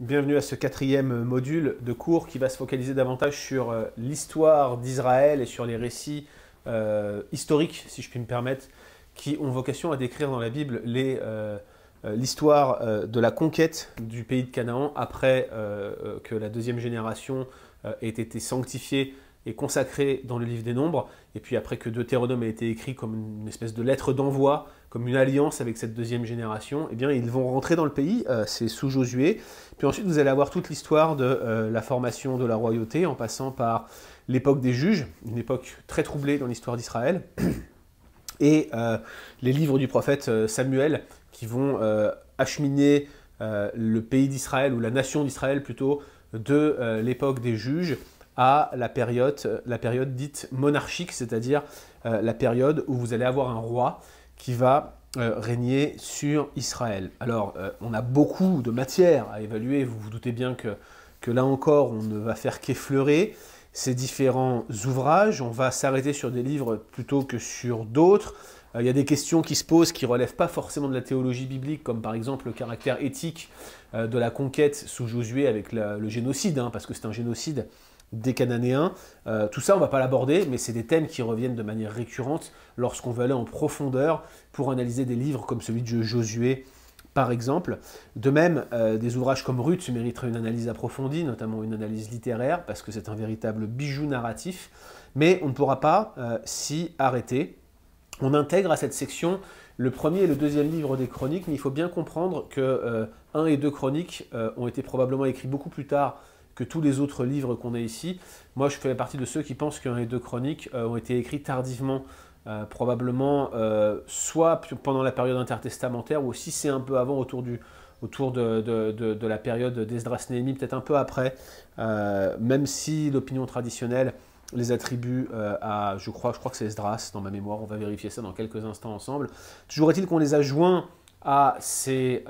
Bienvenue à ce quatrième module de cours qui va se focaliser davantage sur l'histoire d'Israël et sur les récits historiques, si je puis me permettre, qui ont vocation à décrire dans la Bible l'histoire de la conquête du pays de Canaan après que la deuxième génération ait été sanctifiée et consacrée dans le livre des Nombres, et puis après que Deutéronome a été écrit comme une espèce de lettre d'envoi, comme une alliance avec cette deuxième génération, eh bien ils vont rentrer dans le pays, c'est sous Josué. Puis ensuite vous allez avoir toute l'histoire de la formation de la royauté, en passant par l'époque des juges, une époque très troublée dans l'histoire d'Israël, et les livres du prophète Samuel qui vont acheminer le pays d'Israël, ou la nation d'Israël plutôt, de l'époque des juges à la période dite monarchique, c'est-à-dire la période où vous allez avoir un roi qui va régner sur Israël. Alors, on a beaucoup de matière à évaluer, vous vous doutez bien que là encore, on ne va faire qu'effleurer ces différents ouvrages, on va s'arrêter sur des livres plutôt que sur d'autres. Il y a des questions qui se posent qui ne relèvent pas forcément de la théologie biblique, comme par exemple le caractère éthique de la conquête sous Josué avec le génocide, parce que c'est un génocide des Cananéens. Tout ça, on ne va pas l'aborder, mais c'est des thèmes qui reviennent de manière récurrente lorsqu'on veut aller en profondeur pour analyser des livres comme celui de Josué, par exemple. De même, des ouvrages comme Ruth mériteraient une analyse approfondie, notamment une analyse littéraire, parce que c'est un véritable bijou narratif, mais on ne pourra pas s'y arrêter. On intègre à cette section le premier et le deuxième livre des Chroniques, mais il faut bien comprendre que 1 et 2 Chroniques ont été probablement écrits beaucoup plus tard que tous les autres livres qu'on a ici. Moi, je fais partie de ceux qui pensent que 1 et 2 Chroniques ont été écrits tardivement, probablement soit pendant la période intertestamentaire, ou si c'est un peu avant, autour de la période d'Esdras-Néhémie, peut-être un peu après, même si l'opinion traditionnelle les attribue à, je crois que c'est Esdras dans ma mémoire, on va vérifier ça dans quelques instants ensemble. Toujours est-il qu'on les a joints à ces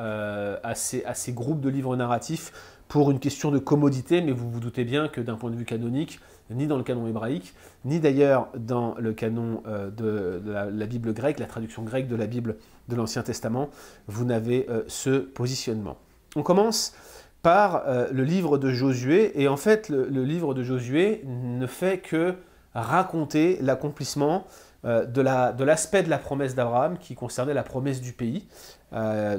groupes de livres narratifs pour une question de commodité, mais vous vous doutez bien que d'un point de vue canonique, ni dans le canon hébraïque, ni d'ailleurs dans le canon de la Bible grecque, la traduction grecque de la Bible de l'Ancien Testament, vous n'avez ce positionnement. On commence par le livre de Josué, et en fait le livre de Josué ne fait que raconter l'accomplissement de l'aspect de la promesse d'Abraham qui concernait la promesse du pays.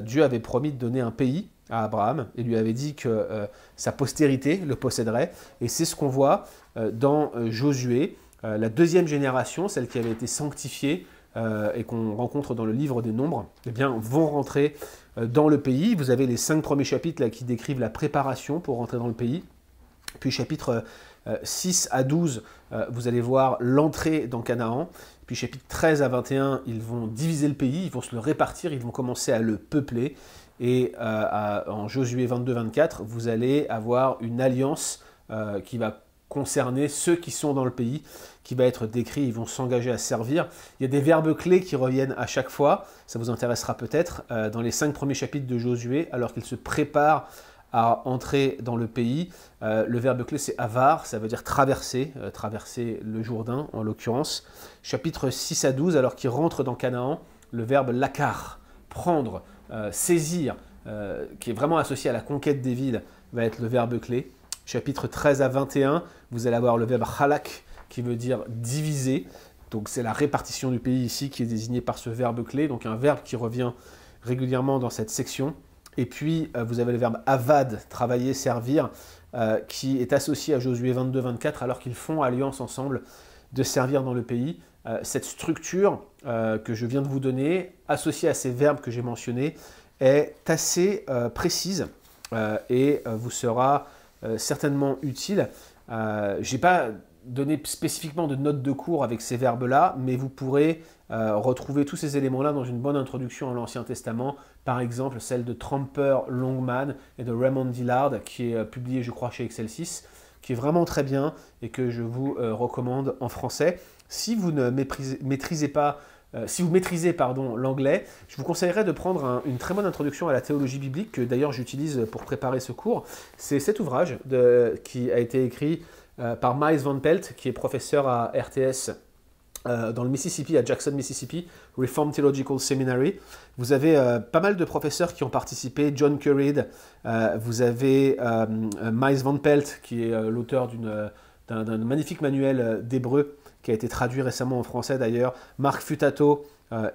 Dieu avait promis de donner un pays à Abraham et lui avait dit que sa postérité le posséderait, et c'est ce qu'on voit dans Josué. La deuxième génération, celle qui avait été sanctifiée et qu'on rencontre dans le livre des Nombres, eh bien, vont rentrer dans le pays. Vous avez les 5 premiers chapitres là, qui décrivent la préparation pour rentrer dans le pays. Puis chapitres 6 à 12, vous allez voir l'entrée dans Canaan. Puis chapitres 13 à 21, ils vont diviser le pays, ils vont se le répartir, ils vont commencer à le peupler. Et en Josué 22-24, vous allez avoir une alliance qui va concerner ceux qui sont dans le pays, qui va être décrit, ils vont s'engager à servir. Il y a des verbes clés qui reviennent à chaque fois, ça vous intéressera peut-être, dans les 5 premiers chapitres de Josué, alors qu'il se prépare à entrer dans le pays. Le verbe clé c'est avar, ça veut dire traverser, traverser le Jourdain en l'occurrence. Chapitre 6 à 12, alors qu'il rentre dans Canaan, le verbe lakar, prendre, saisir, qui est vraiment associé à la conquête des villes, va être le verbe clé. Chapitre 13 à 21, vous allez avoir le verbe halak, qui veut dire diviser. Donc c'est la répartition du pays ici qui est désignée par ce verbe clé, donc un verbe qui revient régulièrement dans cette section. Et puis vous avez le verbe avad, travailler, servir, qui est associé à Josué 22-24, alors qu'ils font alliance ensemble de servir dans le pays. Cette structure que je viens de vous donner, associée à ces verbes que j'ai mentionnés, est assez précise et vous sera certainement utile. Je n'ai pas donné spécifiquement de notes de cours avec ces verbes-là, mais vous pourrez retrouver tous ces éléments-là dans une bonne introduction à l'Ancien Testament, par exemple celle de Tramper Longman et de Raymond Dillard, qui est publiée, je crois, chez Excelsis, qui est vraiment très bien et que je vous recommande en français. Si vous ne maîtrisez pas si vous maîtrisez l'anglais, je vous conseillerais de prendre une très bonne introduction à la théologie biblique, que d'ailleurs j'utilise pour préparer ce cours. C'est cet ouvrage qui a été écrit par Miles Van Pelt, qui est professeur à RTS dans le Mississippi, à Jackson, Mississippi, Reformed Theological Seminary. Vous avez pas mal de professeurs qui ont participé, John Currid, vous avez Miles Van Pelt, qui est l'auteur d'un magnifique manuel d'hébreu, qui a été traduit récemment en français d'ailleurs, Marc Futato,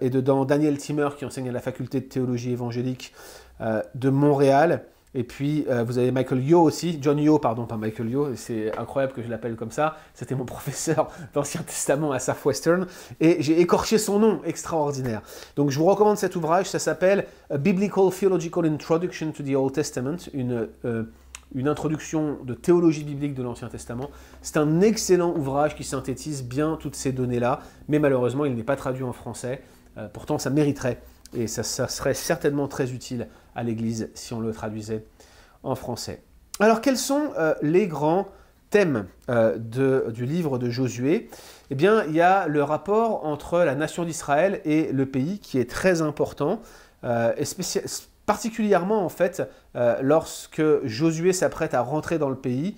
et dedans Daniel Timmer, qui enseigne à la faculté de théologie évangélique de Montréal. Et puis, vous avez Michael Yo aussi, John Yo, pardon, pas Michael Yo, c'est incroyable que je l'appelle comme ça, c'était mon professeur d'Ancien Testament à Southwestern, et j'ai écorché son nom, extraordinaire. Donc, je vous recommande cet ouvrage, ça s'appelle A Biblical Theological Introduction to the Old Testament, une introduction de théologie biblique de l'Ancien Testament. C'est un excellent ouvrage qui synthétise bien toutes ces données-là, mais malheureusement, il n'est pas traduit en français, pourtant ça mériterait. Et ça serait certainement très utile à l'Église si on le traduisait en français. Alors, quels sont les grands thèmes du livre de Josué? Eh bien, il y a le rapport entre la nation d'Israël et le pays qui est très important, et particulièrement en fait lorsque Josué s'apprête à rentrer dans le pays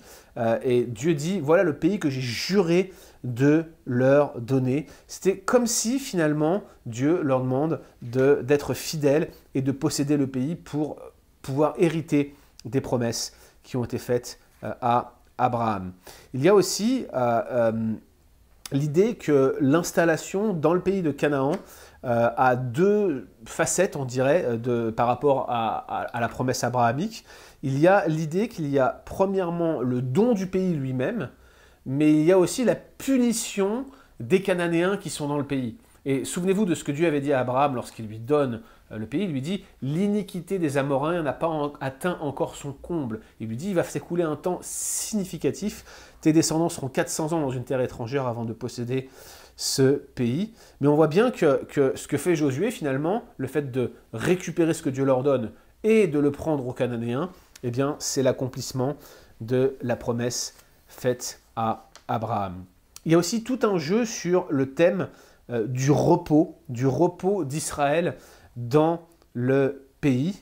et Dieu dit « Voilà le pays que j'ai juré de leur donner ». C'était comme si finalement Dieu leur demande d'être fidèles et de posséder le pays pour pouvoir hériter des promesses qui ont été faites à Abraham. Il y a aussi l'idée que l'installation dans le pays de Canaan a deux facettes, on dirait, par rapport à la promesse abrahamique. Il y a l'idée qu'il y a premièrement le don du pays lui-même, mais il y a aussi la punition des Cananéens qui sont dans le pays. Et souvenez-vous de ce que Dieu avait dit à Abraham lorsqu'il lui donne le pays. Il lui dit « L'iniquité des Amoréens n'a pas atteint encore son comble ». Il lui dit « Il va s'écouler un temps significatif. Tes descendants seront 400 ans dans une terre étrangère avant de posséder ce pays ». Mais on voit bien que ce que fait Josué, finalement, le fait de récupérer ce que Dieu leur donne et de le prendre aux Cananéens, eh bien, c'est l'accomplissement de la promesse faite à Abraham. Il y a aussi tout un jeu sur le thème du repos d'Israël dans le pays.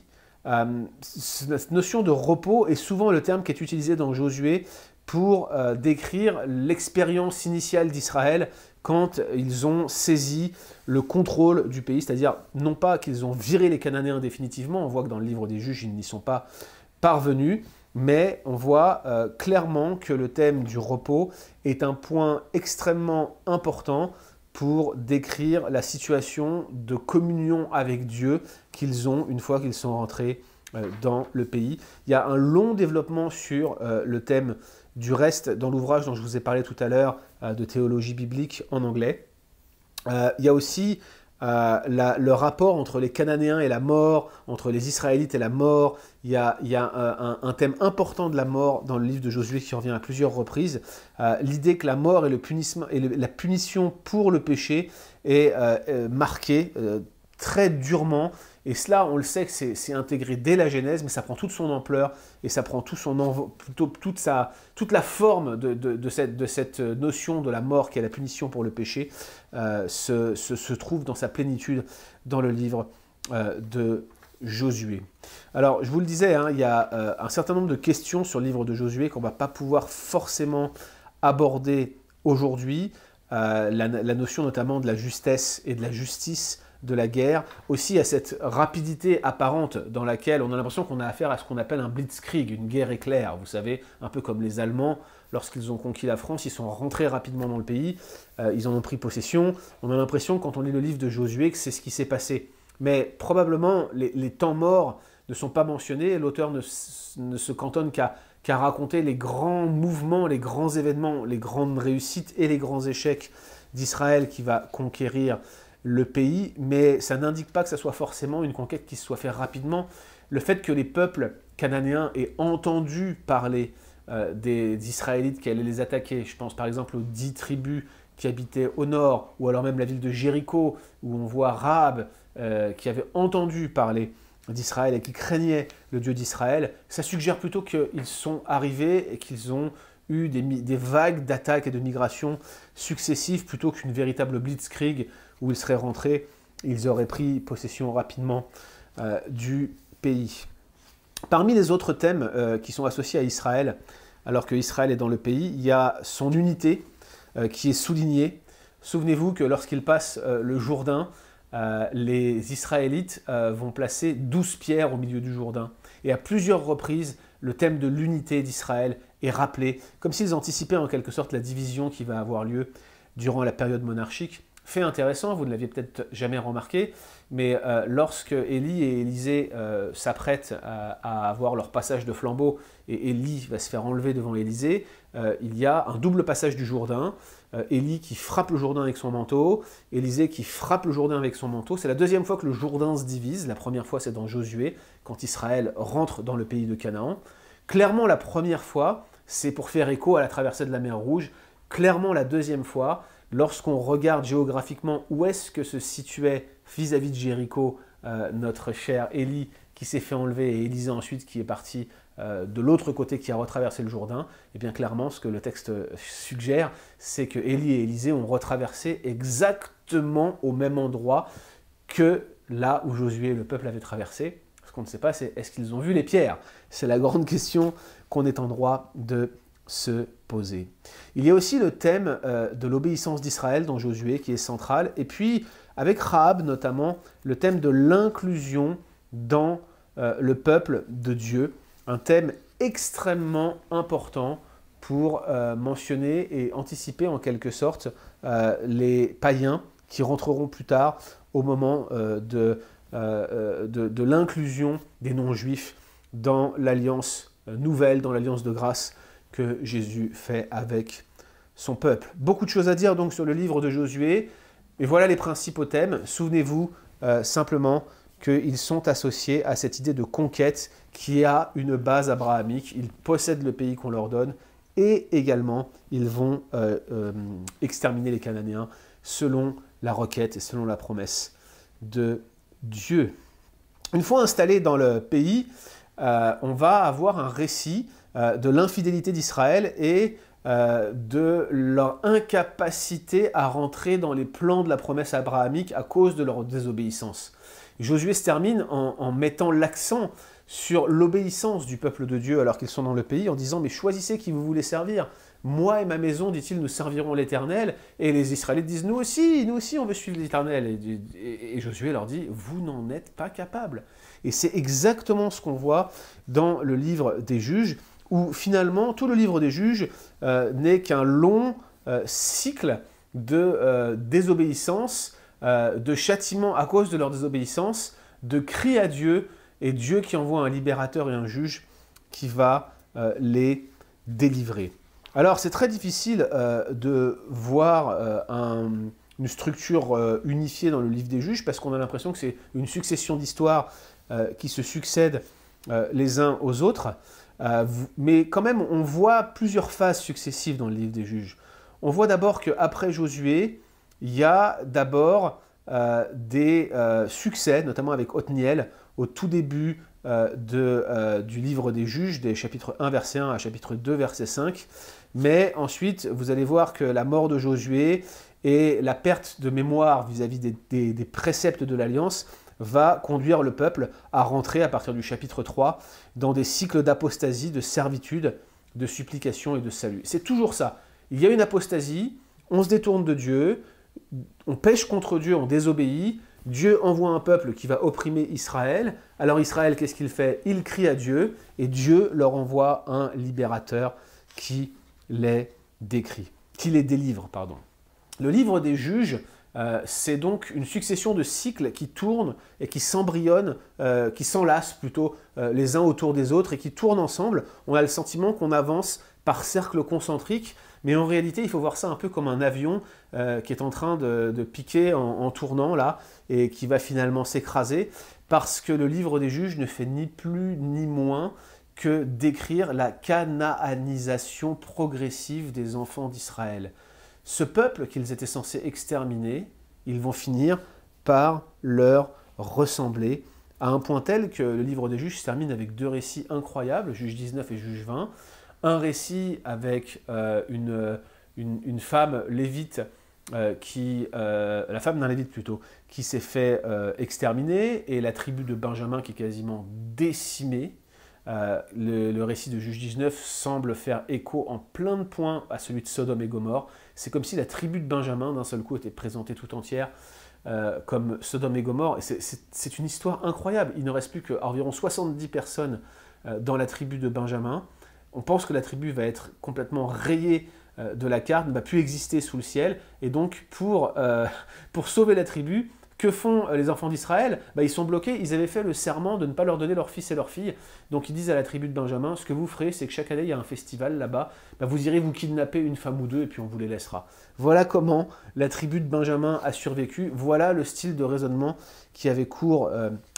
Cette notion de repos est souvent le terme qui est utilisé dans Josué pour décrire l'expérience initiale d'Israël quand ils ont saisi le contrôle du pays, c'est-à-dire non pas qu'ils ont viré les Cananéens définitivement, on voit que dans le livre des Juges, ils n'y sont pas parvenus, mais on voit clairement que le thème du repos est un point extrêmement important pour décrire la situation de communion avec Dieu qu'ils ont une fois qu'ils sont rentrés dans le pays. Il y a un long développement sur le thème du reste dans l'ouvrage dont je vous ai parlé tout à l'heure de théologie biblique en anglais. Il y a aussi le rapport entre les Cananéens et la mort, entre les Israélites et la mort. Il y a un thème important de la mort dans le livre de Josué qui revient à plusieurs reprises. L'idée que la mort et la punition pour le péché est marquée très durement. Et cela, on le sait que c'est intégré dès la Genèse, mais ça prend toute son ampleur et ça prend toute la forme de cette notion de la mort qui est la punition pour le péché, se trouve dans sa plénitude dans le livre de Josué. Alors, je vous le disais, hein, il y a un certain nombre de questions sur le livre de Josué qu'on ne va pas pouvoir forcément aborder aujourd'hui. La notion notamment de la justesse et de la justice de la guerre, aussi à cette rapidité apparente dans laquelle on a l'impression qu'on a affaire à ce qu'on appelle un blitzkrieg, une guerre éclair. Vous savez, un peu comme les Allemands, lorsqu'ils ont conquis la France, ils sont rentrés rapidement dans le pays, ils en ont pris possession. On a l'impression, quand on lit le livre de Josué, que c'est ce qui s'est passé. Mais probablement, les temps morts ne sont pas mentionnés, l'auteur ne se cantonne qu'à raconter les grands mouvements, les grands événements, les grandes réussites et les grands échecs d'Israël qui va conquérir le pays, mais ça n'indique pas que ça soit forcément une conquête qui se soit faite rapidement. Le fait que les peuples cananéens aient entendu parler des Israélites qui allaient les attaquer, je pense par exemple aux 10 tribus qui habitaient au nord, ou alors même la ville de Jéricho, où on voit Rahab qui avait entendu parler d'Israël et qui craignait le Dieu d'Israël, ça suggère plutôt qu'ils sont arrivés et qu'ils ont eu des vagues d'attaques et de migrations successives plutôt qu'une véritable blitzkrieg où ils seraient rentrés, ils auraient pris possession rapidement du pays. Parmi les autres thèmes qui sont associés à Israël, alors que Israël est dans le pays, il y a son unité qui est soulignée, Souvenez-vous que lorsqu'ils passent le Jourdain, les Israélites vont placer 12 pierres au milieu du Jourdain. Et à plusieurs reprises, le thème de l'unité d'Israël est rappelé, comme s'ils anticipaient en quelque sorte la division qui va avoir lieu durant la période monarchique. Fait intéressant, vous ne l'aviez peut-être jamais remarqué, mais lorsque Élie et Élisée s'apprêtent à avoir leur passage de flambeau, et Élie va se faire enlever devant Élisée, il y a un double passage du Jourdain, Élie qui frappe le Jourdain avec son manteau, Élisée qui frappe le Jourdain avec son manteau. C'est la deuxième fois que le Jourdain se divise, la première fois c'est dans Josué, quand Israël rentre dans le pays de Canaan. Clairement la première fois, c'est pour faire écho à la traversée de la mer Rouge. Clairement la deuxième fois, lorsqu'on regarde géographiquement où est-ce que se situait vis-à-vis de Jéricho notre cher Élie qui s'est fait enlever et Élisée ensuite qui est parti de l'autre côté qui a retraversé le Jourdain, et bien clairement ce que le texte suggère, c'est que Élie et Élisée ont retraversé exactement au même endroit que là où Josué et le peuple avaient traversé. Ce qu'on ne sait pas, c'est est-ce qu'ils ont vu les pierres? C'est la grande question qu'on est en droit de se poser. Il y a aussi le thème de l'obéissance d'Israël dans Josué qui est central, et puis avec Rahab notamment, le thème de l'inclusion dans le peuple de Dieu, un thème extrêmement important pour mentionner et anticiper en quelque sorte les païens qui rentreront plus tard au moment de l'inclusion des non-juifs dans l'alliance nouvelle, dans l'alliance de grâce que Jésus fait avec son peuple. Beaucoup de choses à dire donc sur le livre de Josué, mais voilà les principaux thèmes. Souvenez-vous simplement qu'ils sont associés à cette idée de conquête qui a une base abrahamique. Ils possèdent le pays qu'on leur donne et également ils vont exterminer les Cananéens selon la requête et selon la promesse de Dieu. Une fois installés dans le pays, on va avoir un récit de l'infidélité d'Israël et de leur incapacité à rentrer dans les plans de la promesse abrahamique à cause de leur désobéissance. Josué se termine en mettant l'accent sur l'obéissance du peuple de Dieu alors qu'ils sont dans le pays, en disant « Mais choisissez qui vous voulez servir. Moi et ma maison, dit-il, nous servirons l'Éternel. » Et les Israélites disent « Nous aussi, on veut suivre l'Éternel. » Et Josué leur dit « Vous n'en êtes pas capables. » Et c'est exactement ce qu'on voit dans le livre des Juges, où finalement tout le livre des Juges n'est qu'un long cycle de désobéissance, de châtiment à cause de leur désobéissance, de cris à Dieu, et Dieu qui envoie un libérateur et un juge qui va les délivrer. Alors c'est très difficile de voir une structure unifiée dans le livre des Juges, parce qu'on a l'impression que c'est une succession d'histoires qui se succèdent les uns aux autres. Mais quand même, on voit plusieurs phases successives dans le livre des Juges. On voit d'abord qu'après Josué, il y a d'abord des succès, notamment avec Othniel, au tout début du livre des Juges, des chapitres 1, verset 1 à chapitre 2, verset 5. Mais ensuite, vous allez voir que la mort de Josué et la perte de mémoire vis-à-vis des préceptes de l'Alliance va conduire le peuple à rentrer, à partir du chapitre 3, dans des cycles d'apostasie, de servitude, de supplication et de salut. C'est toujours ça. Il y a une apostasie, on se détourne de Dieu, on pêche contre Dieu, on désobéit, Dieu envoie un peuple qui va opprimer Israël. Alors Israël, qu'est-ce qu'il fait? Il crie à Dieu, et Dieu leur envoie un libérateur qui les délivre. Le livre des Juges, c'est donc une succession de cycles qui tournent et qui s'embryonnent, qui s'enlacent plutôt les uns autour des autres et qui tournent ensemble. On a le sentiment qu'on avance par cercles concentriques, mais en réalité, il faut voir ça un peu comme un avion qui est en train de piquer en tournant là et qui va finalement s'écraser, parce que le livre des Juges ne fait ni plus ni moins que décrire la canaanisation progressive des enfants d'Israël. Ce peuple qu'ils étaient censés exterminer, ils vont finir par leur ressembler, à un point tel que le livre des Juges se termine avec deux récits incroyables, Juges 19 et Juges 20. Un récit avec une femme lévite, la femme d'un lévite plutôt, qui s'est fait exterminer, et la tribu de Benjamin qui est quasiment décimée, Le récit de Juge 19 semble faire écho en plein de points à celui de Sodome et Gomorrhe. C'est comme si la tribu de Benjamin, d'un seul coup, était présentée tout entière comme Sodome et Gomorrhe. C'est une histoire incroyable. Il ne reste plus qu'environ 70 personnes dans la tribu de Benjamin. On pense que la tribu va être complètement rayée de la carte, ne va plus exister sous le ciel. Et donc, pour sauver la tribu, que font les enfants d'Israël? Ils sont bloqués, ils avaient fait le serment de ne pas leur donner leurs fils et leurs filles. Donc ils disent à la tribu de Benjamin, ce que vous ferez, c'est que chaque année, il y a un festival là-bas, vous irez vous kidnapper une femme ou deux et puis on vous les laissera. Voilà comment la tribu de Benjamin a survécu. Voilà le style de raisonnement qui avait cours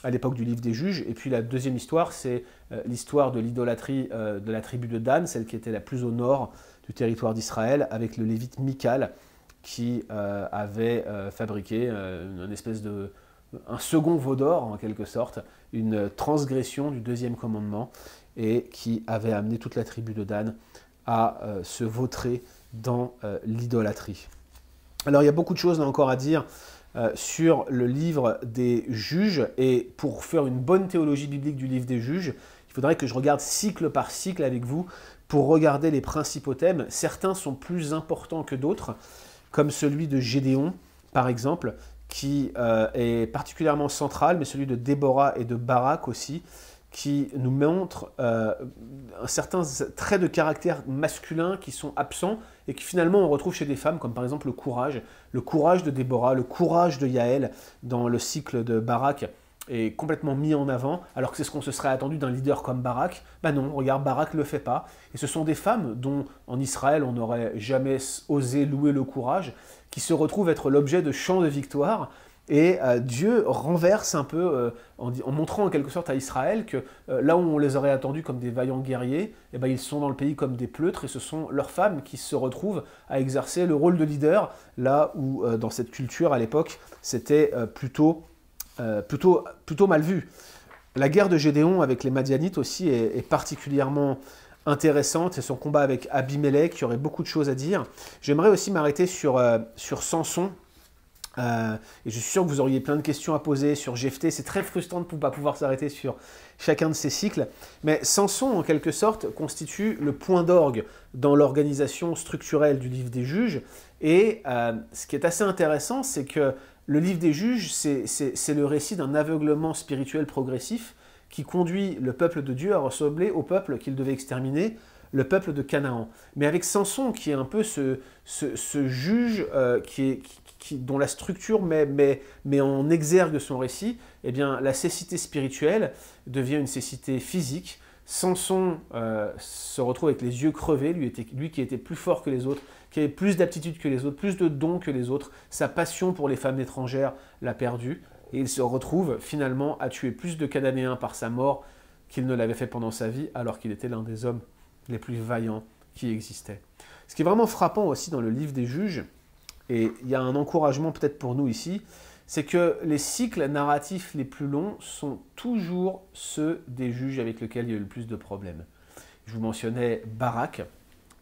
à l'époque du livre des Juges. Et puis la deuxième histoire, c'est l'histoire de l'idolâtrie de la tribu de Dan, celle qui était la plus au nord du territoire d'Israël, avec le lévite Michal, qui avait fabriqué un second veau d'or, en quelque sorte, une transgression du deuxième commandement, et qui avait amené toute la tribu de Dan à se vautrer dans l'idolâtrie. Alors il y a beaucoup de choses là encore à dire sur le livre des Juges, et pour faire une bonne théologie biblique du livre des Juges, il faudrait que je regarde cycle par cycle avec vous pour regarder les principaux thèmes. Certains sont plus importants que d'autres, comme celui de Gédéon, par exemple, qui est particulièrement central, mais celui de Déborah et de Barak aussi, qui nous montre certains traits de caractère masculin qui sont absents et qui finalement on retrouve chez des femmes, comme par exemple le courage de Déborah, le courage de Yaël dans le cycle de Barak est complètement mis en avant, alors que c'est ce qu'on se serait attendu d'un leader comme Barak. Non, regarde, Barak ne le fait pas. Et ce sont des femmes dont, en Israël, on n'aurait jamais osé louer le courage, qui se retrouvent être l'objet de chants de victoire. Et Dieu renverse un peu, en montrant en quelque sorte à Israël que là où on les aurait attendus comme des vaillants guerriers, ils sont dans le pays comme des pleutres, et ce sont leurs femmes qui se retrouvent à exercer le rôle de leader, là où dans cette culture à l'époque, c'était plutôt mal vu. La guerre de Gédéon avec les Madianites aussi est particulièrement intéressante, et son combat avec Abimelech, il y aurait beaucoup de choses à dire. J'aimerais aussi m'arrêter sur Samson, et je suis sûr que vous auriez plein de questions à poser sur Jephthé. C'est très frustrant de ne pas pouvoir s'arrêter sur chacun de ces cycles, mais Samson, en quelque sorte, constitue le point d'orgue dans l'organisation structurelle du livre des Juges, et ce qui est assez intéressant, c'est que le livre des Juges, c'est le récit d'un aveuglement spirituel progressif qui conduit le peuple de Dieu à ressembler au peuple qu'il devait exterminer, le peuple de Canaan. Mais avec Samson, qui est un peu ce juge dont la structure met en exergue son récit, la cécité spirituelle devient une cécité physique. Samson se retrouve avec les yeux crevés, lui qui était plus fort que les autres, qui avait plus d'aptitudes que les autres, plus de dons que les autres. Sa passion pour les femmes étrangères l'a perdu, et il se retrouve finalement à tuer plus de Cananéens par sa mort qu'il ne l'avait fait pendant sa vie, alors qu'il était l'un des hommes les plus vaillants qui existaient. Ce qui est vraiment frappant aussi dans le livre des Juges, et il y a un encouragement peut-être pour nous ici, c'est que les cycles narratifs les plus longs sont toujours ceux des juges avec lesquels il y a eu le plus de problèmes. Je vous mentionnais Barak,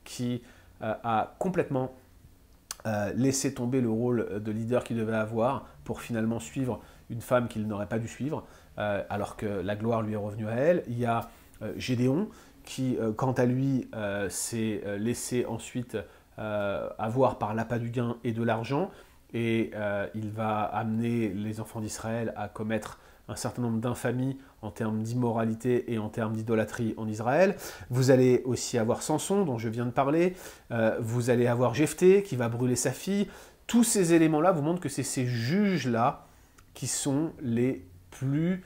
qui a complètement laissé tomber le rôle de leader qu'il devait avoir pour finalement suivre une femme qu'il n'aurait pas dû suivre, alors que la gloire lui est revenue à elle. Il y a Gédéon, qui, quant à lui, s'est laissé ensuite avoir par l'appât du gain et de l'argent, et il va amener les enfants d'Israël à commettre un certain nombre d'infamies en termes d'immoralité et en termes d'idolâtrie en Israël. Vous allez aussi avoir Samson, dont je viens de parler. Vous allez avoir Jephthé, qui va brûler sa fille. Tous ces éléments-là vous montrent que c'est ces juges-là qui sont les plus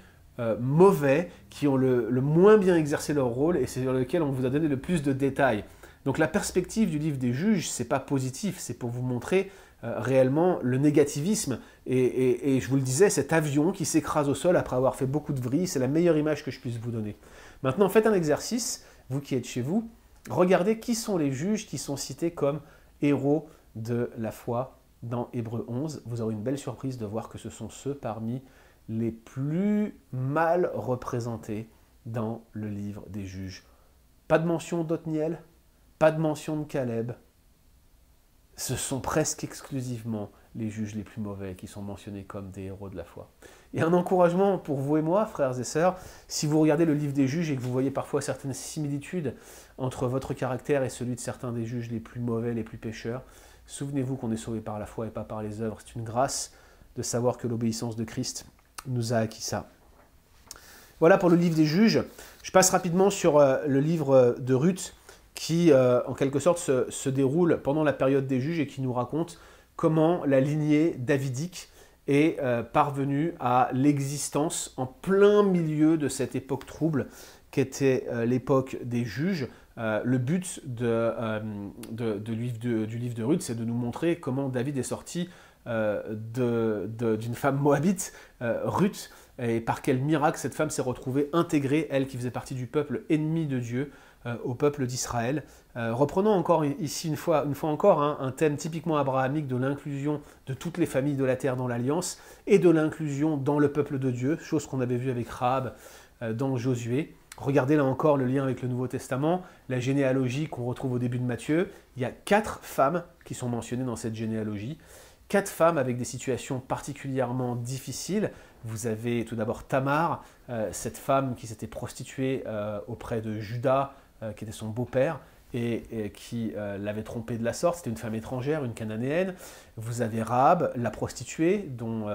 mauvais, qui ont le moins bien exercé leur rôle, et c'est sur lequel on vous a donné le plus de détails. Donc la perspective du livre des Juges, c'est pas positif, c'est pour vous montrer réellement le négativisme, et je vous le disais, cet avion qui s'écrase au sol après avoir fait beaucoup de vrille, c'est la meilleure image que je puisse vous donner. Maintenant, faites un exercice, vous qui êtes chez vous, regardez qui sont les juges qui sont cités comme héros de la foi dans Hébreux 11. Vous aurez une belle surprise de voir que ce sont ceux parmi les plus mal représentés dans le livre des Juges. Pas de mention d'Othniel, pas de mention de Caleb. Ce sont presque exclusivement les juges les plus mauvais qui sont mentionnés comme des héros de la foi. Et un encouragement pour vous et moi, frères et sœurs, si vous regardez le livre des juges et que vous voyez parfois certaines similitudes entre votre caractère et celui de certains des juges les plus mauvais, les plus pécheurs, souvenez-vous qu'on est sauvé par la foi et pas par les œuvres. C'est une grâce de savoir que l'obéissance de Christ nous a acquis ça. Voilà pour le livre des juges. Je passe rapidement sur le livre de Ruth qui, en quelque sorte, se déroule pendant la période des juges et qui nous raconte comment la lignée davidique est parvenue à l'existence en plein milieu de cette époque trouble qu'était l'époque des juges. Le but du livre de Ruth, c'est de nous montrer comment David est sorti d'une femme moabite, Ruth, et par quel miracle cette femme s'est retrouvée intégrée, elle qui faisait partie du peuple ennemi de Dieu, au peuple d'Israël. Reprenons encore ici une fois encore un thème typiquement abrahamique de l'inclusion de toutes les familles de la terre dans l'Alliance et de l'inclusion dans le peuple de Dieu, chose qu'on avait vue avec Rahab dans Josué. Regardez là encore le lien avec le Nouveau Testament, la généalogie qu'on retrouve au début de Matthieu. Il y a 4 femmes qui sont mentionnées dans cette généalogie. 4 femmes avec des situations particulièrement difficiles. Vous avez tout d'abord Tamar, cette femme qui s'était prostituée auprès de Juda, qui était son beau-père, et qui l'avait trompée de la sorte. C'était une femme étrangère, une cananéenne. Vous avez Rahab, la prostituée, dont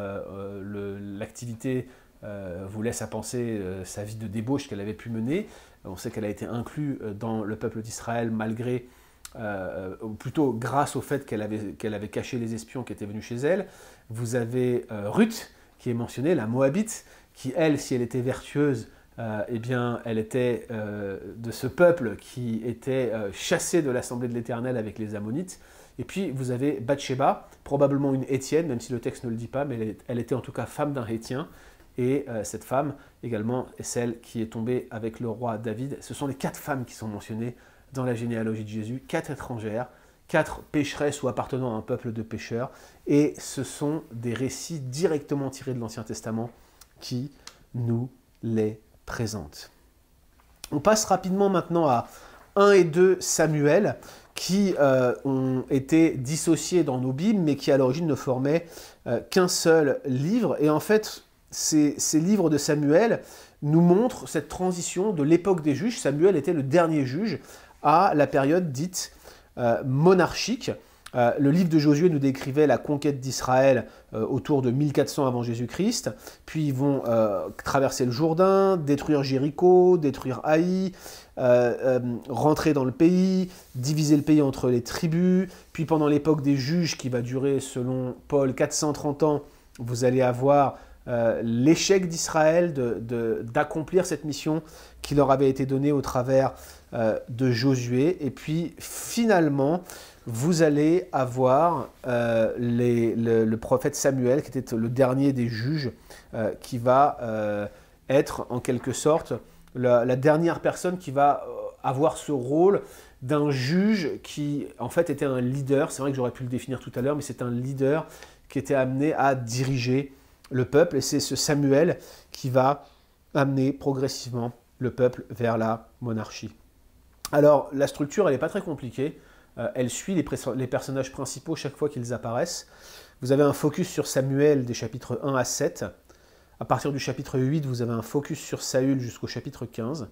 l'activité vous laisse à penser sa vie de débauche qu'elle avait pu mener. On sait qu'elle a été inclue dans le peuple d'Israël malgré, ou plutôt grâce au fait qu'elle avait caché les espions qui étaient venus chez elle. Vous avez Ruth, qui est mentionnée, la Moabite, qui elle, si elle était vertueuse, eh bien, elle était de ce peuple qui était chassé de l'Assemblée de l'Éternel avec les Ammonites. Et puis vous avez Bathsheba, probablement une Hétienne, même si le texte ne le dit pas, mais elle était en tout cas femme d'un Hétien. Et cette femme également est celle qui est tombée avec le roi David. Ce sont les 4 femmes qui sont mentionnées dans la généalogie de Jésus, 4 étrangères, 4 pécheresses ou appartenant à un peuple de pécheurs. Et ce sont des récits directement tirés de l'Ancien Testament qui nous les présentent. On passe rapidement maintenant à 1 et 2 Samuel, qui ont été dissociés dans nos Bibles, mais qui à l'origine ne formaient qu'un seul livre. Et en fait, ces livres de Samuel nous montrent cette transition de l'époque des juges. Samuel était le dernier juge à la période dite monarchique. Le livre de Josué nous décrivait la conquête d'Israël autour de 1400 avant Jésus-Christ. Puis ils vont traverser le Jourdain, détruire Jéricho, détruire Haï, rentrer dans le pays, diviser le pays entre les tribus. Puis pendant l'époque des juges, qui va durer selon Paul 430 ans, vous allez avoir l'échec d'Israël d'accomplir cette mission qui leur avait été donnée au travers de Josué. Et puis finalement, vous allez avoir le prophète Samuel, qui était le dernier des juges, qui va être en quelque sorte la dernière personne qui va avoir ce rôle d'un juge qui en fait était un leader. C'est vrai que j'aurais pu le définir tout à l'heure, mais c'est un leader qui était amené à diriger le peuple, et c'est ce Samuel qui va amener progressivement le peuple vers la monarchie. Alors, la structure, elle n'est pas très compliquée. Elle suit les personnages principaux chaque fois qu'ils apparaissent. Vous avez un focus sur Samuel des chapitres 1 à 7. À partir du chapitre 8, vous avez un focus sur Saül jusqu'au chapitre 15.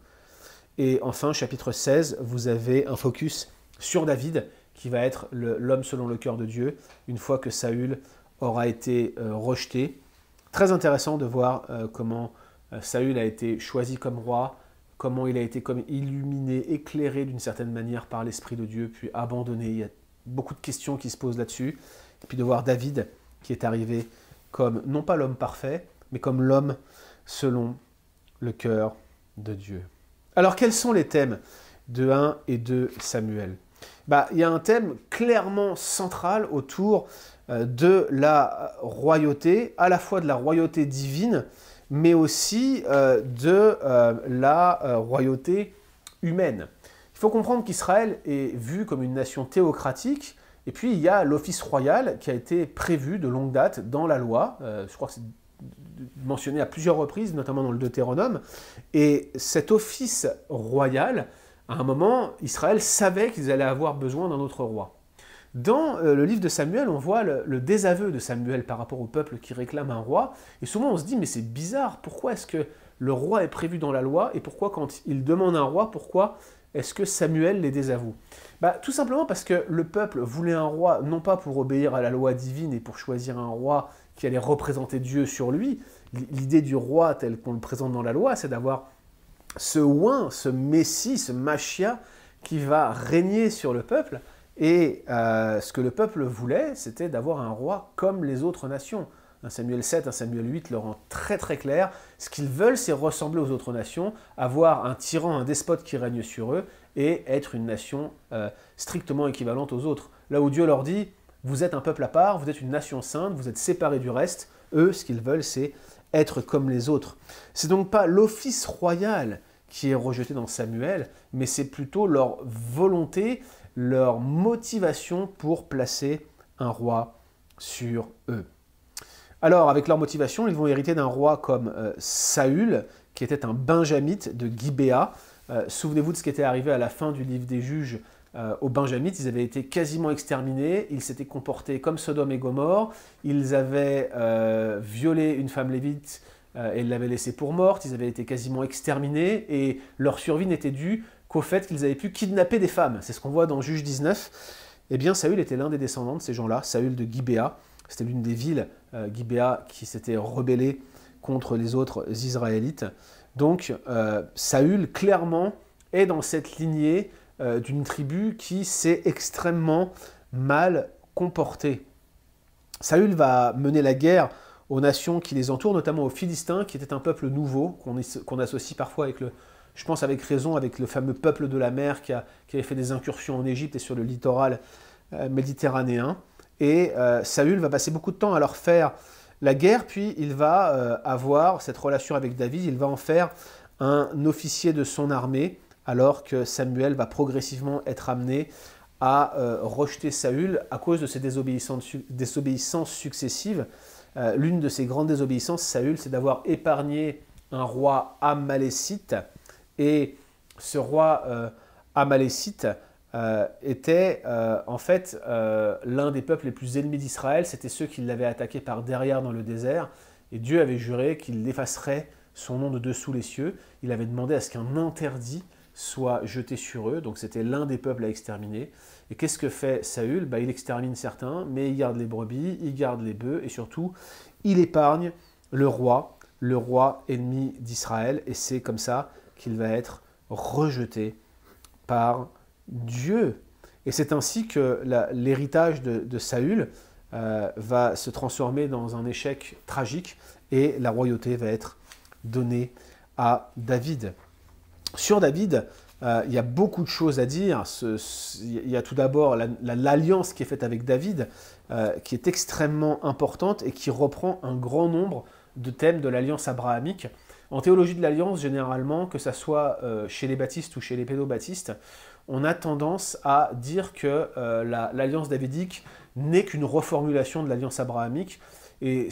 Et enfin, chapitre 16, vous avez un focus sur David, qui va être l'homme selon le cœur de Dieu, une fois que Saül aura été rejeté. Très intéressant de voir comment Saül a été choisi comme roi, comment il a été comme illuminé, éclairé d'une certaine manière par l'Esprit de Dieu, puis abandonné. Il y a beaucoup de questions qui se posent là-dessus. Et puis de voir David qui est arrivé comme, non pas l'homme parfait, mais comme l'homme selon le cœur de Dieu. Alors quels sont les thèmes de 1 et 2 Samuel ? Il y a un thème clairement central autour de la royauté, à la fois de la royauté divine, mais aussi de la royauté humaine. Il faut comprendre qu'Israël est vu comme une nation théocratique, et puis il y a l'office royal qui a été prévu de longue date dans la loi, je crois que c'est mentionné à plusieurs reprises, notamment dans le Deutéronome, et cet office royal, à un moment, Israël savait qu'ils allaient avoir besoin d'un autre roi. Dans le livre de Samuel, on voit le désaveu de Samuel par rapport au peuple qui réclame un roi. Et souvent on se dit, mais c'est bizarre, pourquoi est-ce que le roi est prévu dans la loi, et pourquoi quand il demande un roi, pourquoi est-ce que Samuel les désavoue? Tout simplement parce que le peuple voulait un roi, non pas pour obéir à la loi divine et pour choisir un roi qui allait représenter Dieu sur lui. L'idée du roi tel qu'on le présente dans la loi, c'est d'avoir ce oint, ce messie, ce machia qui va régner sur le peuple. Et ce que le peuple voulait, c'était d'avoir un roi comme les autres nations. Un Samuel 7, un Samuel 8 le rend très très clair. Ce qu'ils veulent, c'est ressembler aux autres nations, avoir un tyran, un despote qui règne sur eux, et être une nation strictement équivalente aux autres. Là où Dieu leur dit, vous êtes un peuple à part, vous êtes une nation sainte, vous êtes séparés du reste. Eux, ce qu'ils veulent, c'est être comme les autres. C'est donc pas l'office royal qui est rejeté dans Samuel, mais c'est plutôt leur volonté, leur motivation pour placer un roi sur eux. Alors, avec leur motivation, ils vont hériter d'un roi comme Saül, qui était un benjamite de Gibéa. Souvenez-vous de ce qui était arrivé à la fin du livre des Juges aux Benjamites. Ils avaient été quasiment exterminés, ils s'étaient comportés comme Sodome et Gomorrhe, ils avaient violé une femme lévite et l'avaient laissée pour morte, ils avaient été quasiment exterminés, et leur survie n'était due qu'au fait qu'ils avaient pu kidnapper des femmes. C'est ce qu'on voit dans Juge 19. Eh bien, Saül était l'un des descendants de ces gens-là, Saül de Gibéa. C'était l'une des villes, Gibéa, qui s'était rebellée contre les autres Israélites. Donc, Saül, clairement, est dans cette lignée d'une tribu qui s'est extrêmement mal comportée. Saül va mener la guerre aux nations qui les entourent, notamment aux Philistins, qui étaient un peuple nouveau, qu'on associe parfois avec je pense avec raison, avec le fameux peuple de la mer qui avait fait des incursions en Égypte et sur le littoral méditerranéen. Et Saül va passer beaucoup de temps à leur faire la guerre, puis il va avoir cette relation avec David, il va en faire un officier de son armée, alors que Samuel va progressivement être amené à rejeter Saül à cause de ses désobéissances successives. L'une de ses grandes désobéissances, Saül, c'est d'avoir épargné un roi amalécite, et ce roi amalécite était en fait l'un des peuples les plus ennemis d'Israël. C'était ceux qui l'avaient attaqué par derrière dans le désert, et Dieu avait juré qu'il effacerait son nom de dessous les cieux. Il avait demandé à ce qu'un interdit soit jeté sur eux, donc c'était l'un des peuples à exterminer. Et qu'est-ce que fait Saül? Il extermine certains, mais il garde les brebis, il garde les bœufs, et surtout, il épargne le roi ennemi d'Israël, et c'est comme ça qu'il va être rejeté par Dieu. Et c'est ainsi que l'héritage de Saül va se transformer dans un échec tragique, et la royauté va être donnée à David. Sur David, il y a beaucoup de choses à dire. Il y a tout d'abord l'alliance qui est faite avec David, qui est extrêmement importante et qui reprend un grand nombre de thèmes de l'alliance abrahamique. En théologie de l'alliance, généralement, que ce soit chez les baptistes ou chez les pédobaptistes, on a tendance à dire que l'alliance davidique n'est qu'une reformulation de l'alliance abrahamique, et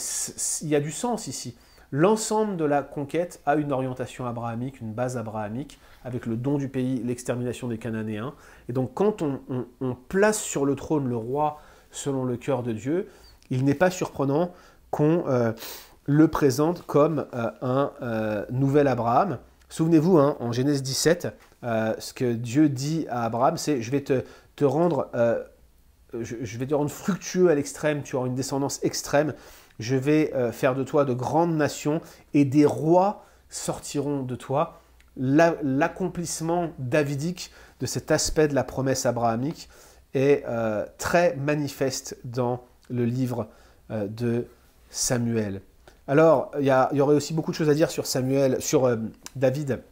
il y a du sens ici. L'ensemble de la conquête a une orientation abrahamique, une base abrahamique, avec le don du pays, l'extermination des Cananéens. Et donc quand on place sur le trône le roi selon le cœur de Dieu, il n'est pas surprenant qu'on le présente comme un nouvel Abraham. Souvenez-vous, en Genèse 17, ce que Dieu dit à Abraham, c'est « je vais te rendre fructueux à l'extrême, tu auras une descendance extrême, je vais faire de toi de grandes nations, et des rois sortiront de toi ». L'accomplissement davidique de cet aspect de la promesse abrahamique est très manifeste dans le livre de Samuel. Alors, il y aurait aussi beaucoup de choses à dire sur David,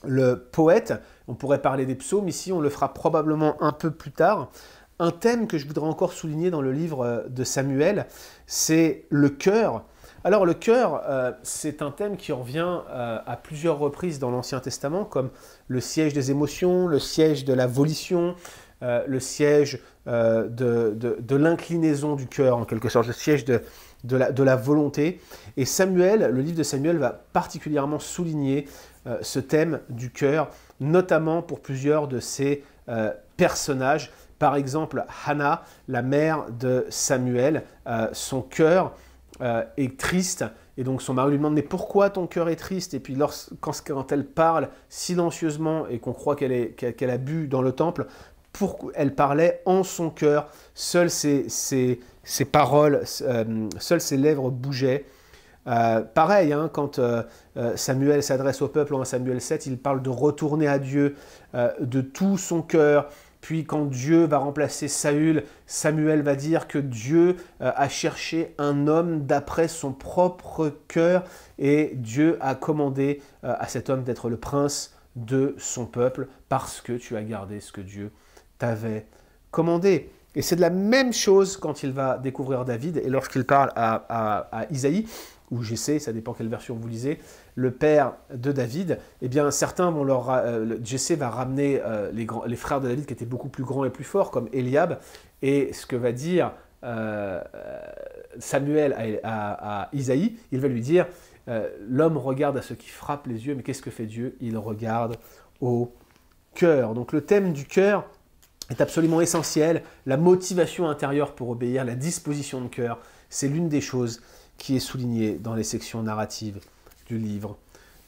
le poète. On pourrait parler des psaumes ici, on le fera probablement un peu plus tard. Un thème que je voudrais encore souligner dans le livre de Samuel, c'est le cœur. Alors le cœur, c'est un thème qui revient à plusieurs reprises dans l'Ancien Testament, comme le siège des émotions, le siège de la volition, le siège de l'inclinaison du cœur, en quelque sorte, le siège de la volonté. Et Samuel, le livre de Samuel va particulièrement souligner ce thème du cœur, notamment pour plusieurs de ces personnages, Par exemple, Hannah, la mère de Samuel, son cœur est triste. Et donc son mari lui demande « Mais pourquoi ton cœur est triste ?» Et puis quand elle parle silencieusement et qu'on croit qu'elle a bu dans le temple, elle parlait en son cœur. Seules ses paroles, seules ses lèvres bougeaient. Pareil, hein, quand Samuel s'adresse au peuple en Samuel 7, il parle de retourner à Dieu de tout son cœur. Puis quand Dieu va remplacer Saül, Samuel va dire que Dieu a cherché un homme d'après son propre cœur et Dieu a commandé à cet homme d'être le prince de son peuple parce que tu as gardé ce que Dieu t'avait commandé. Et c'est de la même chose quand il va découvrir David et lorsqu'il parle à Isaïe, ou Jessé, ça dépend quelle version vous lisez, le père de David, eh bien certains vont Jessé va ramener les frères de David qui étaient beaucoup plus grands et plus forts, comme Eliab, et ce que va dire Samuel à Isaïe, il va lui dire l'homme regarde à ce qui frappe les yeux, mais qu'est-ce que fait Dieu? Il regarde au cœur. Donc le thème du cœur est absolument essentiel. La motivation intérieure pour obéir, la disposition de cœur, c'est l'une des choses qui est soulignée dans les sections narratives du livre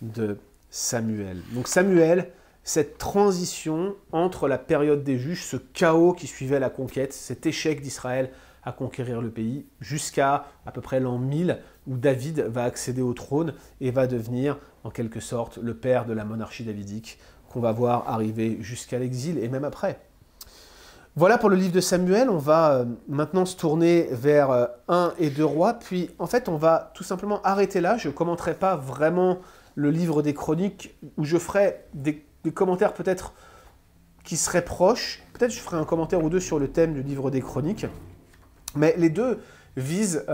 de Samuel. Donc Samuel, cette transition entre la période des juges, ce chaos qui suivait la conquête, cet échec d'Israël à conquérir le pays, jusqu'à peu près l'an 1000, où David va accéder au trône et va devenir en quelque sorte le père de la monarchie davidique, qu'on va voir arriver jusqu'à l'exil et même après. Voilà pour le livre de Samuel, on va maintenant se tourner vers 1 et 2 rois, puis en fait on va tout simplement arrêter là, je ne commenterai pas vraiment le livre des chroniques, où je ferai des commentaires peut-être qui seraient proches, peut-être je ferai un commentaire ou deux sur le thème du livre des chroniques, mais les deux visent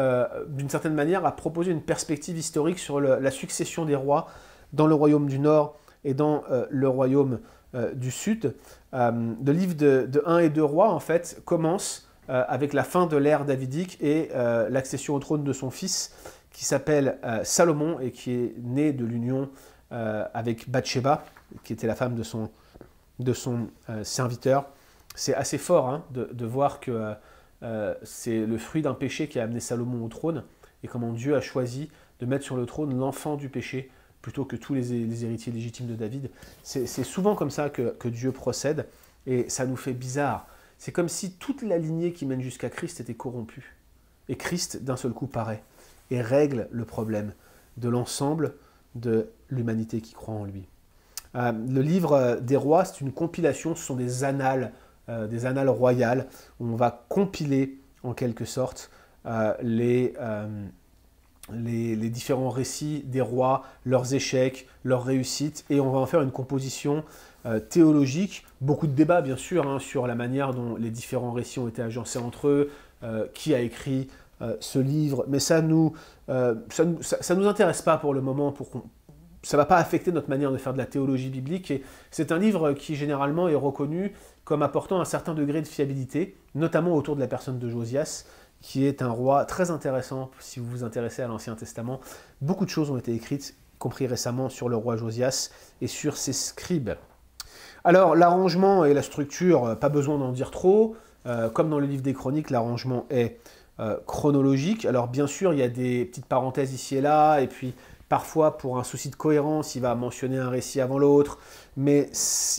d'une certaine manière à proposer une perspective historique sur la succession des rois dans le royaume du Nord et dans le royaume du Sud. Le livre de 1 et 2 rois, en fait, commence avec la fin de l'ère davidique et l'accession au trône de son fils, qui s'appelle Salomon et qui est né de l'union avec Bathsheba, qui était la femme de son serviteur. C'est assez fort hein, de voir que c'est le fruit d'un péché qui a amené Salomon au trône, et comment Dieu a choisi de mettre sur le trône l'enfant du péché, plutôt que tous les héritiers légitimes de David. C'est souvent comme ça que Dieu procède, et ça nous fait bizarre. C'est comme si toute la lignée qui mène jusqu'à Christ était corrompue. Et Christ, d'un seul coup, paraît et règle le problème de l'ensemble de l'humanité qui croit en lui. Le livre des rois, c'est une compilation, ce sont des annales royales, où on va compiler, en quelque sorte, les différents récits des rois, leurs échecs, leurs réussites, et on va en faire une composition théologique. Beaucoup de débats, bien sûr, hein, sur la manière dont les différents récits ont été agencés entre eux, qui a écrit ce livre, mais ça nous intéresse pas pour le moment, ça ne va pas affecter notre manière de faire de la théologie biblique, et c'est un livre qui généralement est reconnu comme apportant un certain degré de fiabilité, notamment autour de la personne de Josias, qui est un roi très intéressant si vous vous intéressez à l'Ancien Testament. Beaucoup de choses ont été écrites, y compris récemment, sur le roi Josias et sur ses scribes. Alors, l'arrangement et la structure, pas besoin d'en dire trop. Comme dans le livre des Chroniques, l'arrangement est chronologique. Alors, bien sûr, il y a des petites parenthèses ici et là, et puis parfois, pour un souci de cohérence, il va mentionner un récit avant l'autre, mais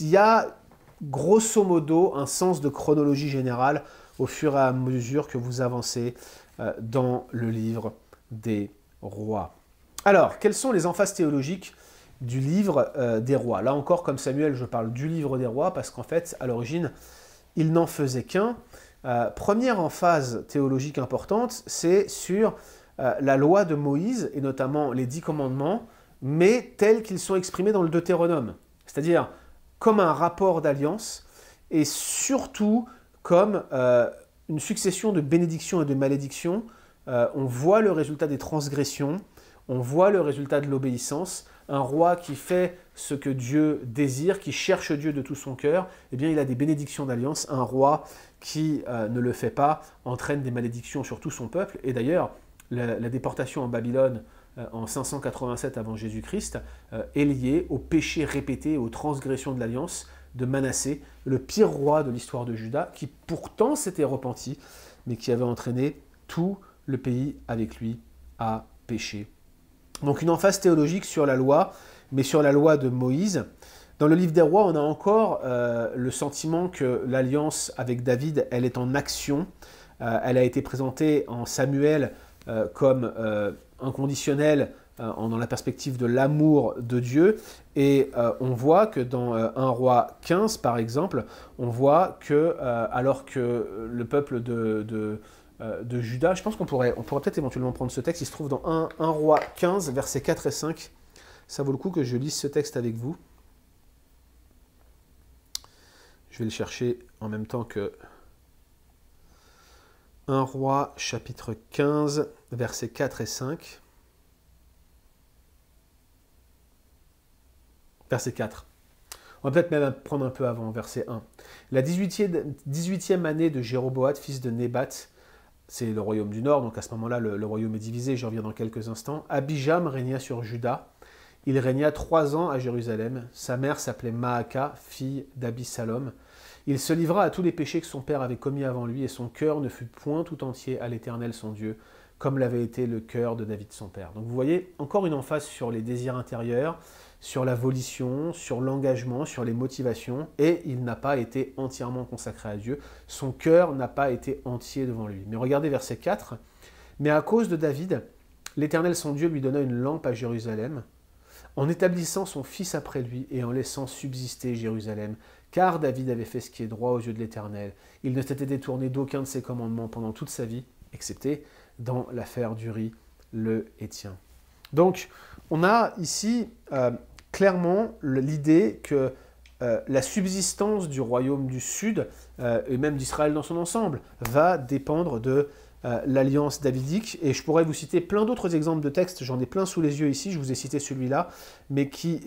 il y a grosso modo un sens de chronologie générale au fur et à mesure que vous avancez dans le livre des rois. Alors, quelles sont les emphases théologiques du livre des rois? Là encore, comme Samuel, je parle du livre des rois, parce qu'en fait, à l'origine, il n'en faisait qu'un. Première emphase théologique importante, c'est sur la loi de Moïse, et notamment les 10 commandements, mais tels qu'ils sont exprimés dans le Deutéronome. C'est-à-dire comme un rapport d'alliance, et surtout comme une succession de bénédictions et de malédictions. On voit le résultat des transgressions, on voit le résultat de l'obéissance. Un roi qui fait ce que Dieu désire, qui cherche Dieu de tout son cœur, eh bien il a des bénédictions d'alliance. Un roi qui ne le fait pas entraîne des malédictions sur tout son peuple. Et d'ailleurs, la déportation en Babylone en 587 avant Jésus-Christ est liée aux péchés répétés, aux transgressions de l'alliance de Manassé, le pire roi de l'histoire de Juda, qui pourtant s'était repenti, mais qui avait entraîné tout le pays avec lui à pécher. Donc une emphase théologique sur la loi, mais sur la loi de Moïse. Dans le livre des rois, on a encore le sentiment que l'alliance avec David, elle est en action. Elle a été présentée en Samuel comme inconditionnelle dans la perspective de l'amour de Dieu. Et on voit que dans 1 roi 15, par exemple, on voit que alors que le peuple de Juda, je pense qu'on pourrait peut-être éventuellement prendre ce texte, il se trouve dans 1 roi 15, versets 4 et 5. Ça vaut le coup que je lise ce texte avec vous. Je vais le chercher en même temps que 1 roi chapitre 15, versets 4 et 5. Verset 4. On va peut-être même prendre un peu avant, verset 1. La 18e année de Jéroboam, fils de Nébat, c'est le royaume du Nord, donc à ce moment-là, le royaume est divisé, je reviens dans quelques instants. Abijam régna sur Juda. Il régna 3 ans à Jérusalem. Sa mère s'appelait Maaka, fille d'Abisalom. Il se livra à tous les péchés que son père avait commis avant lui, et son cœur ne fut point tout entier à l'Éternel son Dieu, comme l'avait été le cœur de David son père. Donc vous voyez, encore une emphase sur les désirs intérieurs, sur la volition, sur l'engagement, sur les motivations, et il n'a pas été entièrement consacré à Dieu. Son cœur n'a pas été entier devant lui. Mais regardez verset 4. « Mais à cause de David, l'Éternel son Dieu lui donna une lampe à Jérusalem, en établissant son fils après lui et en laissant subsister Jérusalem, car David avait fait ce qui est droit aux yeux de l'Éternel. Il ne s'était détourné d'aucun de ses commandements pendant toute sa vie, excepté dans l'affaire d'Uri le Héthien. » Donc, on a ici clairement l'idée que la subsistance du royaume du Sud, et même d'Israël dans son ensemble, va dépendre de l'alliance davidique. Et je pourrais vous citer plein d'autres exemples de textes, j'en ai plein sous les yeux ici, je vous ai cité celui-là, mais qui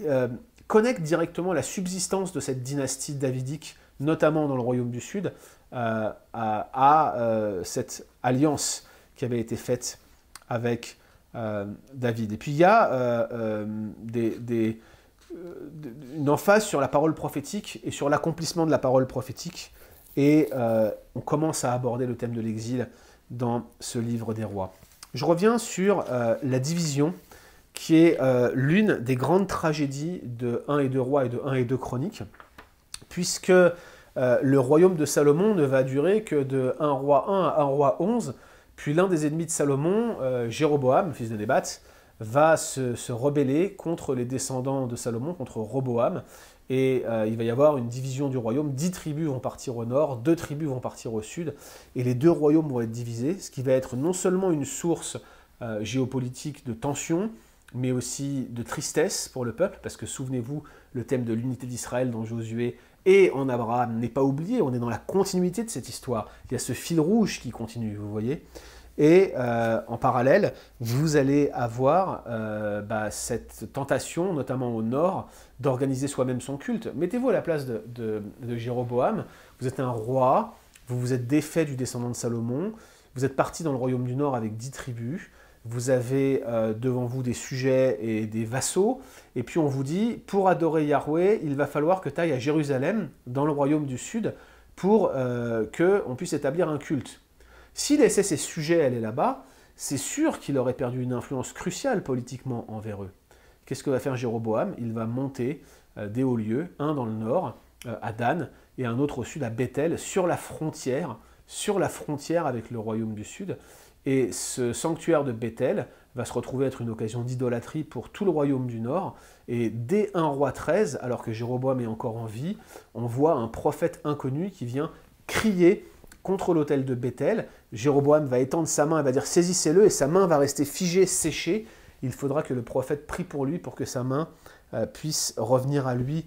connectent directement la subsistance de cette dynastie davidique, notamment dans le royaume du Sud, à cette alliance qui avait été faite avec David. Et puis il y a une emphase sur la parole prophétique et sur l'accomplissement de la parole prophétique, et on commence à aborder le thème de l'exil dans ce livre des rois. Je reviens sur la division qui est l'une des grandes tragédies de 1 et 2 rois et de 1 et 2 chroniques, puisque le royaume de Salomon ne va durer que de 1 roi 1 à 1 roi 11, puis l'un des ennemis de Salomon, Jéroboam, fils de Nébat, va se rebeller contre les descendants de Salomon, contre Roboam, et il va y avoir une division du royaume. 10 tribus vont partir au nord, 2 tribus vont partir au sud, et les 2 royaumes vont être divisés, ce qui va être non seulement une source géopolitique de tension, mais aussi de tristesse pour le peuple, parce que souvenez-vous, le thème de l'unité d'Israël dans Josué et en Abraham n'est pas oublié, on est dans la continuité de cette histoire. Il y a ce fil rouge qui continue, vous voyez. Et en parallèle, vous allez avoir cette tentation, notamment au nord, d'organiser soi-même son culte. Mettez-vous à la place de Jéroboam. Vous êtes un roi, vous vous êtes défait du descendant de Salomon, vous êtes parti dans le royaume du nord avec 10 tribus, vous avez devant vous des sujets et des vassaux, et puis on vous dit, pour adorer Yahweh, il va falloir que tu ailles à Jérusalem, dans le royaume du sud, pour qu'on puisse établir un culte. S'il laissait ses sujets aller là-bas, c'est sûr qu'il aurait perdu une influence cruciale politiquement envers eux. Qu'est-ce que va faire Jéroboam? Il va monter des hauts lieux, un dans le nord, à Dan, et un autre au sud, à Bethel, sur la frontière avec le royaume du sud. Et ce sanctuaire de Bethel va se retrouver être une occasion d'idolâtrie pour tout le royaume du nord. Et dès 1 roi 13, alors que Jéroboam est encore en vie, on voit un prophète inconnu qui vient crier contre l'autel de Bethel. Jéroboam va étendre sa main, elle va dire « saisissez-le » et sa main va rester figée, séchée. Il faudra que le prophète prie pour lui pour que sa main puisse revenir à lui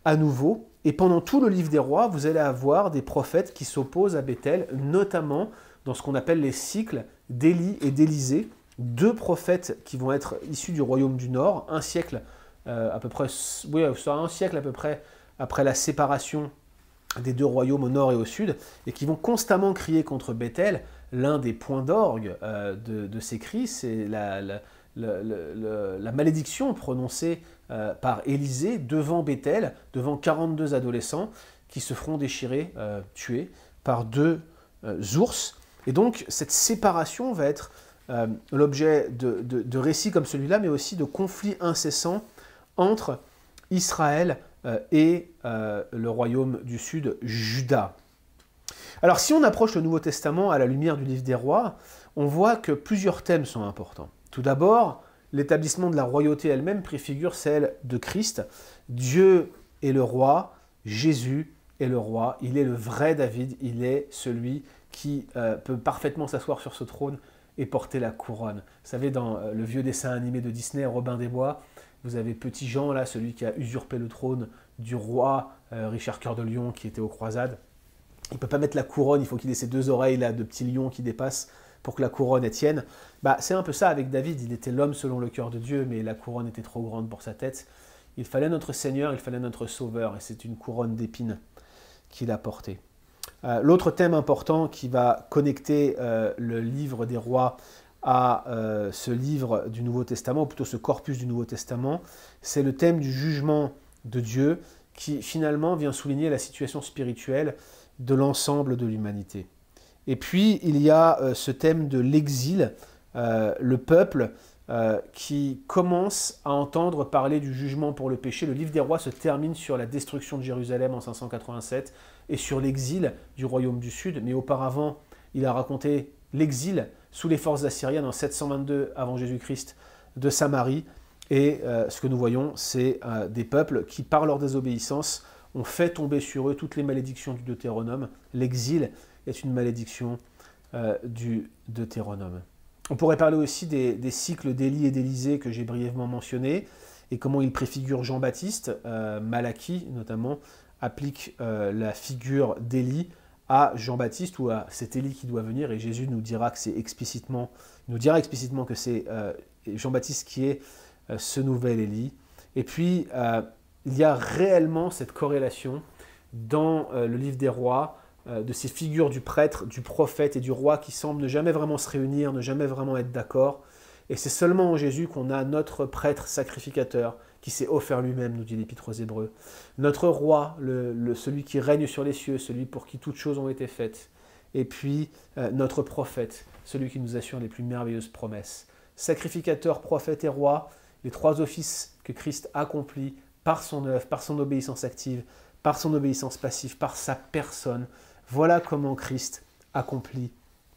à nouveau. Et pendant tout le livre des rois, vous allez avoir des prophètes qui s'opposent à Bethel, notamment dans ce qu'on appelle les cycles d'Élie et d'Élisée, 2 prophètes qui vont être issus du royaume du Nord, un siècle à peu près après la séparation des 2 royaumes au nord et au sud, et qui vont constamment crier contre Bethel. L'un des points d'orgue de ces cris, c'est la malédiction prononcée par Élisée devant Béthel, devant 42 adolescents qui se feront déchirer, tués par deux ours. Et donc cette séparation va être l'objet de récits comme celui-là, mais aussi de conflits incessants entre Israël et le royaume du sud, Juda. Alors si on approche le Nouveau Testament à la lumière du livre des rois, on voit que plusieurs thèmes sont importants. Tout d'abord, l'établissement de la royauté elle-même préfigure celle de Christ. Dieu est le roi, Jésus est le roi, il est le vrai David, il est celui qui peut parfaitement s'asseoir sur ce trône et porter la couronne. Vous savez, dans le vieux dessin animé de Disney, Robin des Bois, vous avez Petit Jean, là, celui qui a usurpé le trône du roi Richard Cœur de Lion qui était aux croisades. Il ne peut pas mettre la couronne, il faut qu'il ait ses deux oreilles là, de petits lions qui dépassent pour que la couronne tienne. C'est un peu ça avec David, il était l'homme selon le cœur de Dieu, mais la couronne était trop grande pour sa tête. Il fallait notre Seigneur, il fallait notre Sauveur, et c'est une couronne d'épines qu'il a portée. L'autre thème important qui va connecter le livre des rois à ce livre du Nouveau Testament, ou plutôt ce corpus du Nouveau Testament, c'est le thème du jugement de Dieu qui finalement vient souligner la situation spirituelle de l'ensemble de l'humanité. Et puis il y a ce thème de l'exil, le peuple qui commence à entendre parler du jugement pour le péché. Le livre des rois se termine sur la destruction de Jérusalem en 587 et sur l'exil du royaume du sud, mais auparavant il a raconté l'exil sous les forces assyriennes en 722 avant Jésus-Christ de Samarie, et ce que nous voyons, c'est des peuples qui, par leur désobéissance, ont fait tomber sur eux toutes les malédictions du Deutéronome. L'exil est une malédiction du Deutéronome. On pourrait parler aussi des cycles d'Élie et d'Élisée que j'ai brièvement mentionnés, et comment ils préfigurent Jean-Baptiste. Malachie, notamment, applique la figure d'Élie à Jean-Baptiste, ou à cet Élie qui doit venir, et Jésus nous dira que c'est explicitement que c'est Jean-Baptiste qui est ce nouvel Élie. Et puis, il y a réellement cette corrélation dans le livre des rois, de ces figures du prêtre, du prophète et du roi qui semblent ne jamais vraiment se réunir, ne jamais vraiment être d'accord. Et c'est seulement en Jésus qu'on a notre prêtre sacrificateur qui s'est offert lui-même, nous dit l'Épître aux Hébreux. Notre roi, celui qui règne sur les cieux, celui pour qui toutes choses ont été faites. Et puis notre prophète, celui qui nous assure les plus merveilleuses promesses. Sacrificateur, prophète et roi, les trois offices que Christ accomplit par son œuvre, par son obéissance active, par son obéissance passive, par sa personne. Voilà comment Christ accomplit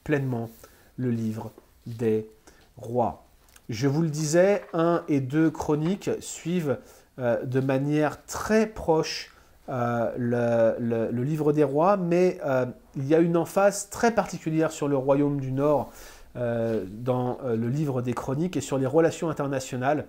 pleinement le livre des rois. Je vous le disais, 1 et 2 Chroniques suivent de manière très proche le livre des rois, mais il y a une emphase très particulière sur le royaume du Nord dans le livre des Chroniques et sur les relations internationales.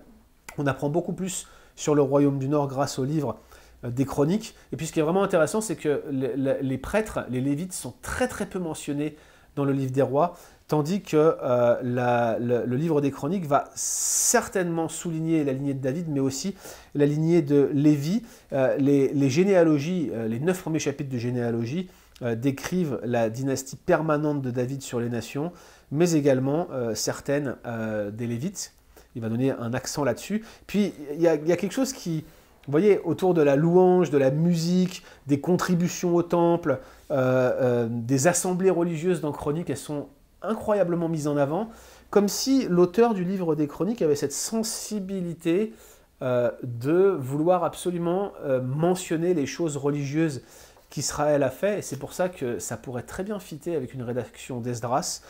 On apprend beaucoup plus sur le royaume du Nord grâce au livre des Chroniques. Et puis ce qui est vraiment intéressant, c'est que les prêtres, les Lévites, sont très très peu mentionnés dans le livre des rois, tandis que le livre des Chroniques va certainement souligner la lignée de David, mais aussi la lignée de Lévi. Les généalogies, les 9 premiers chapitres de généalogie décrivent la dynastie permanente de David sur les nations, mais également certaines des Lévites. Il va donner un accent là-dessus. Puis il y a quelque chose qui, vous voyez, autour de la louange, de la musique, des contributions au temple, des assemblées religieuses dans Chroniques, elles sont incroyablement mises en avant, comme si l'auteur du livre des Chroniques avait cette sensibilité de vouloir absolument mentionner les choses religieuses qu'Israël a fait, et c'est pour ça que ça pourrait très bien fitter avec une rédaction d'Esdras.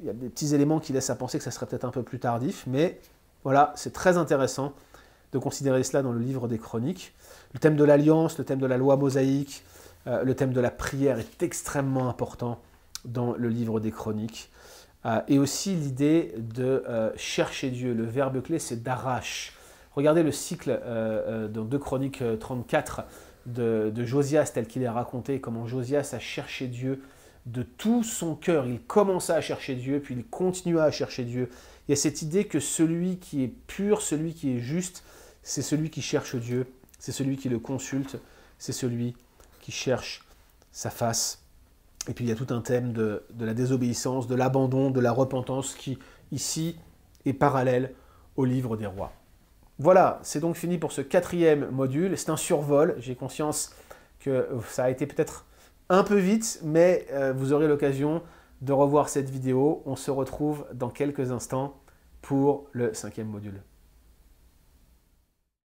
Il y a des petits éléments qui laissent à penser que ça serait peut-être un peu plus tardif, mais voilà, c'est très intéressant de considérer cela dans le livre des Chroniques. Le thème de l'alliance, le thème de la loi mosaïque, le thème de la prière est extrêmement important dans le livre des Chroniques. Et aussi l'idée de chercher Dieu. Le verbe clé, c'est d'arrache. Regardez le cycle dans 2 Chroniques 34 de Josias tel qu'il est raconté, comment Josias a cherché Dieu de tout son cœur. Il commença à chercher Dieu, puis il continua à chercher Dieu. Il y a cette idée que celui qui est pur, celui qui est juste, c'est celui qui cherche Dieu, c'est celui qui le consulte, c'est celui qui cherche sa face. Et puis il y a tout un thème de la désobéissance, de l'abandon, de la repentance qui, ici, est parallèle au livre des rois. Voilà, c'est donc fini pour ce 4e module. C'est un survol, j'ai conscience que ça a été peut-être un peu vite, mais vous aurez l'occasion de revoir cette vidéo. On se retrouve dans quelques instants pour le 5e module.